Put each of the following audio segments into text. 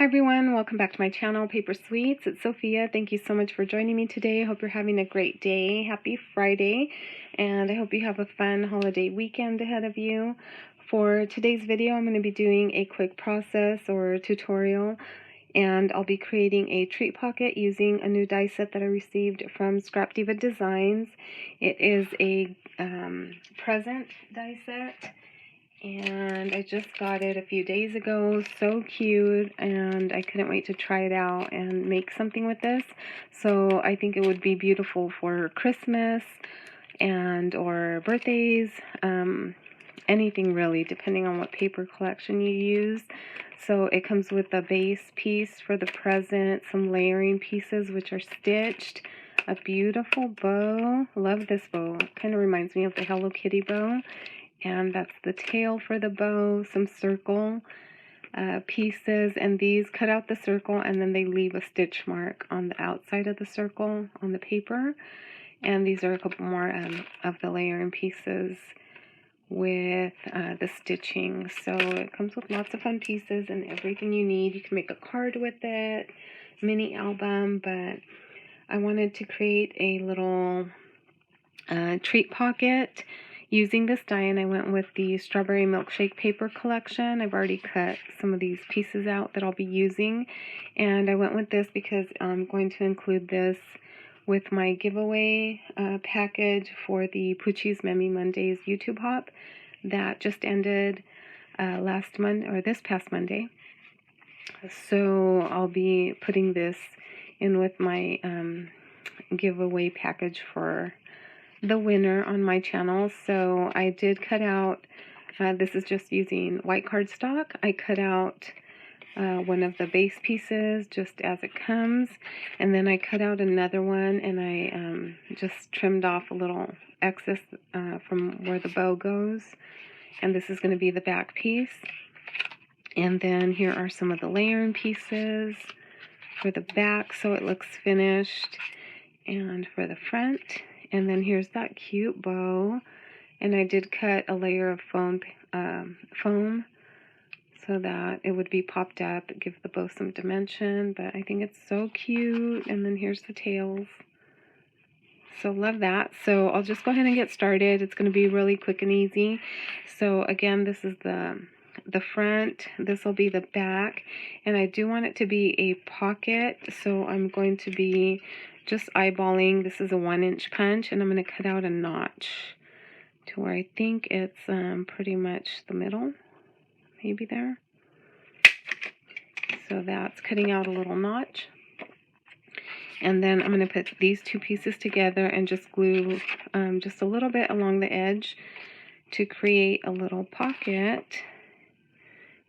Hi everyone, welcome back to my channel, Paper Sweets. It's Sophia. Thank you so much for joining me today. I hope you're having a great day. Happy Friday, and I hope you have a fun holiday weekend ahead of you. For today's video, I'm going to be doing a quick process or tutorial, and I'll be creating a treat pocket using a new die set that I received from Diva Designs. It is a present die set, and I just got it a few days ago. So cute, and I couldn't wait to try it out and make something with this. So I think it would be beautiful for Christmas and or birthdays, anything really, depending on what paper collection you use. So it comes with a base piece for the present, some layering pieces which are stitched, a beautiful bow. Love this bow. It kind of reminds me of the Hello Kitty bow. And that's the tail for the bow, some circle pieces, and these cut out the circle and then they leave a stitch mark on the outside of the circle on the paper. And these are a couple more of the layering pieces with the stitching. So it comes with lots of fun pieces and everything you need. You can make a card with it, mini album, but I wanted to create a little treat pocket using this die, and I went with the Strawberry Milkshake paper collection. I've already cut some of these pieces out that I'll be using, and I went with this because I'm going to include this with my giveaway package for the Poochie's Memmy Mondays YouTube hop that just ended last Monday, or this past Monday. So I'll be putting this in with my giveaway package for the winner on my channel. So I did cut out, this is just using white cardstock. I cut out one of the base pieces just as it comes, and then I cut out another one, and I just trimmed off a little excess from where the bow goes, and this is going to be the back piece. And then here are some of the layering pieces for the back so it looks finished, and for the front. And then here's that cute bow, and I did cut a layer of foam so that it would be popped up, give the bow some dimension, but I think it's so cute. And then here's the tails. So love that. So I'll just go ahead and get started. It's going to be really quick and easy. So again, this is the front, this will be the back, and I do want it to be a pocket, so I'm going to be just eyeballing. This is a 1-inch punch, and I'm going to cut out a notch to where I think it's pretty much the middle, maybe there. So that's cutting out a little notch. And then I'm going to put these two pieces together and just glue just a little bit along the edge to create a little pocket.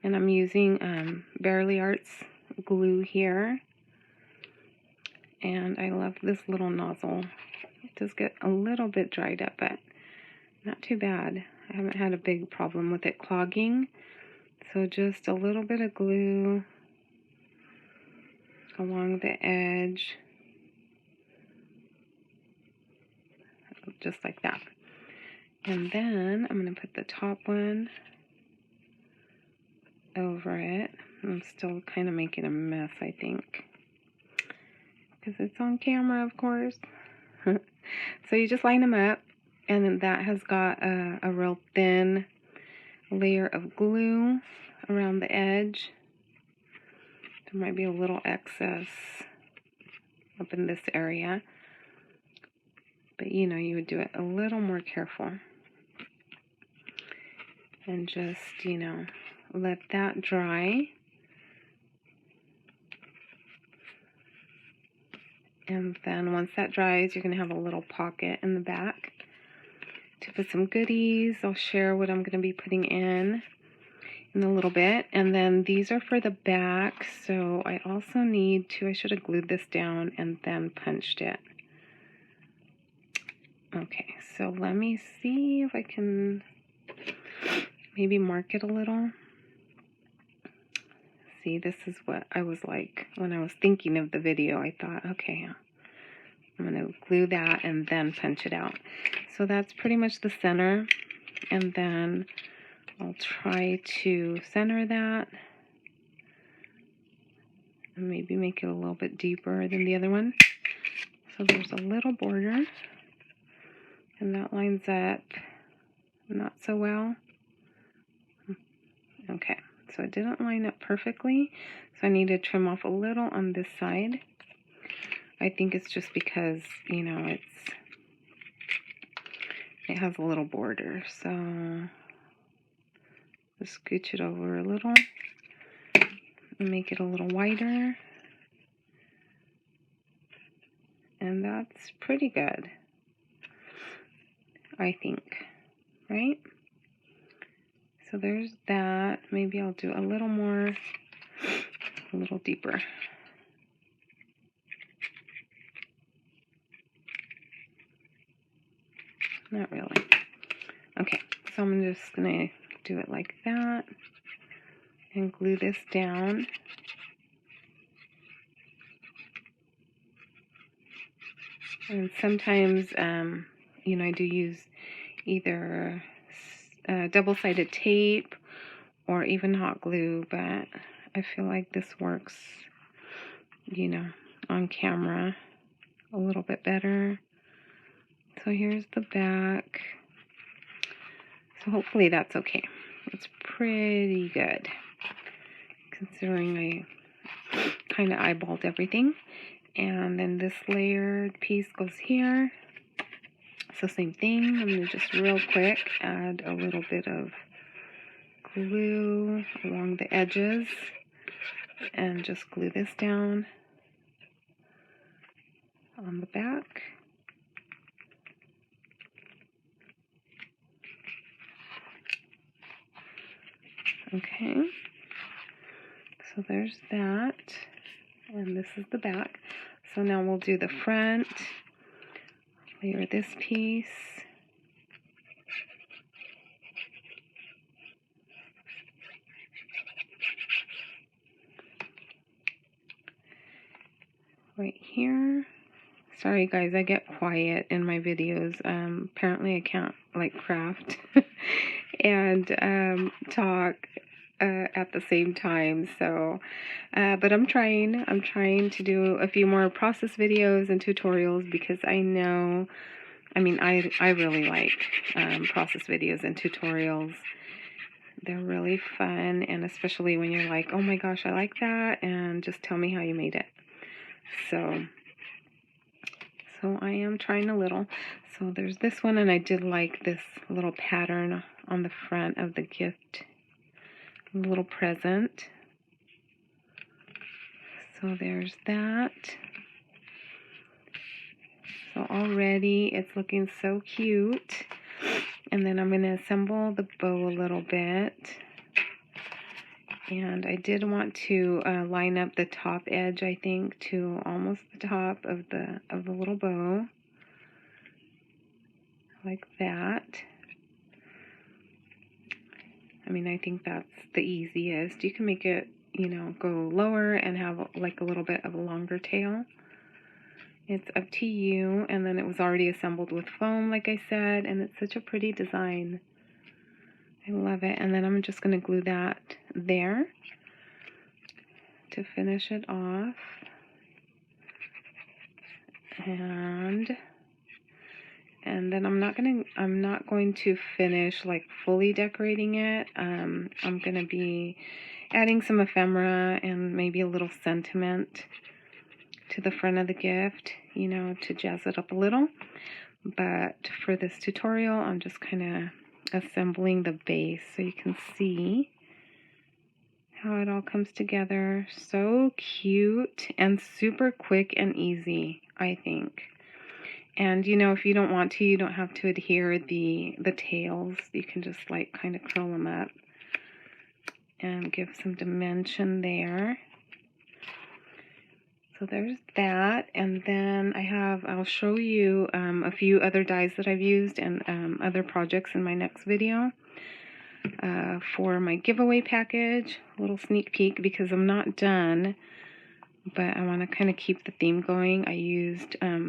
And I'm using Barely Arts glue here. And I love this little nozzle. It does get a little bit dried up, but not too bad. I haven't had a big problem with it clogging. So just a little bit of glue along the edge. Just like that. And then I'm going to put the top one over it. I'm still kind of making a mess, I think, because it's on camera, of course. So you just line them up, and then that has got a real thin layer of glue around the edge. There might be a little excess up in this area, but you know, you would do it a little more careful and just, you know, let that dry. And then once that dries, you're going to have a little pocket in the back to put some goodies. I'll share what I'm going to be putting in a little bit. And then these are for the back. So I also need to, I should have glued this down and then punched it. Okay, so let me see if I can maybe mark it a little. See, this is what I was like when I was thinking of the video. I thought, okay, I'm going to glue that and then punch it out. So that's pretty much the center. And then I'll try to center that and maybe make it a little bit deeper than the other one. So there's a little border, and that lines up not so well. Okay, so it didn't line up perfectly, so I need to trim off a little on this side. I think it's just because, you know, it has a little border, so just scooch it over a little and make it a little wider, and that's pretty good, I think, right? So there's that. Maybe I'll do a little more, a little deeper. Not really. Okay, so I'm just gonna do it like that and glue this down. And sometimes, you know, I do use either double-sided tape or even hot glue, but I feel like this works, you know, on camera a little bit better. So here's the back. So hopefully that's okay. It's pretty good, considering I kind of eyeballed everything. And then this layered piece goes here. So same thing, I'm going to just real quick add a little bit of glue along the edges and just glue this down on the back. Okay, so there's that, and this is the back. So now we'll do the front, layer this piece. Right here. Sorry guys, I get quiet in my videos. Apparently I can't like craft and talk at the same time. So, but I'm trying to do a few more process videos and tutorials, because I know, I mean, I really like process videos and tutorials. They're really fun, and especially when you're like, oh my gosh, I like that, and just tell me how you made it. So I am trying a little. So there's this one, and I did like this little pattern on the front of the gift, little present. So there's that. So already it's looking so cute. And then I'm going to assemble the bow a little bit. And I did want to line up the top edge, I think, to almost the top of the little bow, like that. I mean, I think that's the easiest. You can make it, you know, go lower and have like a little bit of a longer tail. It's up to you. And then it was already assembled with foam, like I said, and it's such a pretty design. I love it. And then I'm just going to glue that there to finish it off. And then I'm not going to finish like fully decorating it. I'm going to be adding some ephemera and maybe a little sentiment to the front of the gift, you know, to jazz it up a little. But for this tutorial, I'm just kind of assembling the base so you can see how it all comes together. So cute and super quick and easy, I think. And you know, if you don't want to, you don't have to adhere the tails. You can just like kind of curl them up and give some dimension there. So there's that. And then I'll show you a few other dies that I've used and other projects in my next video. For my giveaway package, a little sneak peek, because I'm not done, but I want to kind of keep the theme going. I used, I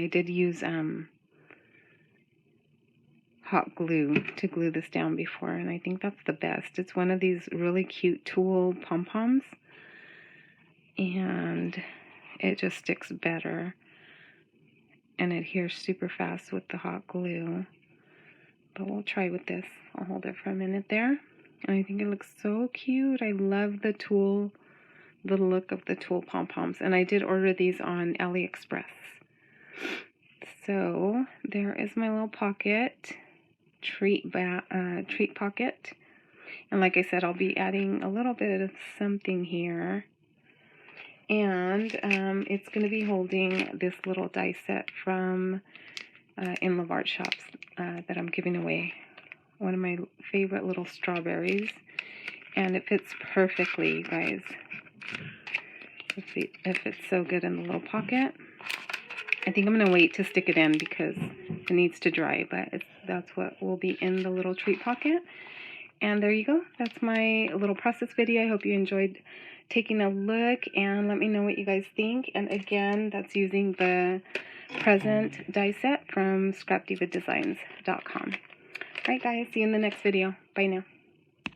did use hot hot glue to glue this down before, and I think that's the best. It's one of these really cute tulle pom-poms, and it just sticks better and adheres super fast with the hot glue. But we'll try with this. I'll hold it for a minute there. And I think it looks so cute. I love the tulle, the look of the tulle pom-poms. And I did order these on AliExpress. So there is my little pocket, treat pocket. And like I said, I'll be adding a little bit of something here. And it's going to be holding this little die set from In Love Art Shops that I'm giving away. One of my favorite little strawberries. And it fits perfectly, you guys. It fits so good in the little pocket. I think I'm going to wait to stick it in because it needs to dry, but that's what will be in the little treat pocket. And there you go. That's my little process video. I hope you enjoyed taking a look, and let me know what you guys think. And again, that's using the present die set from scrapdivadesigns.com. Alright guys, see you in the next video. Bye now.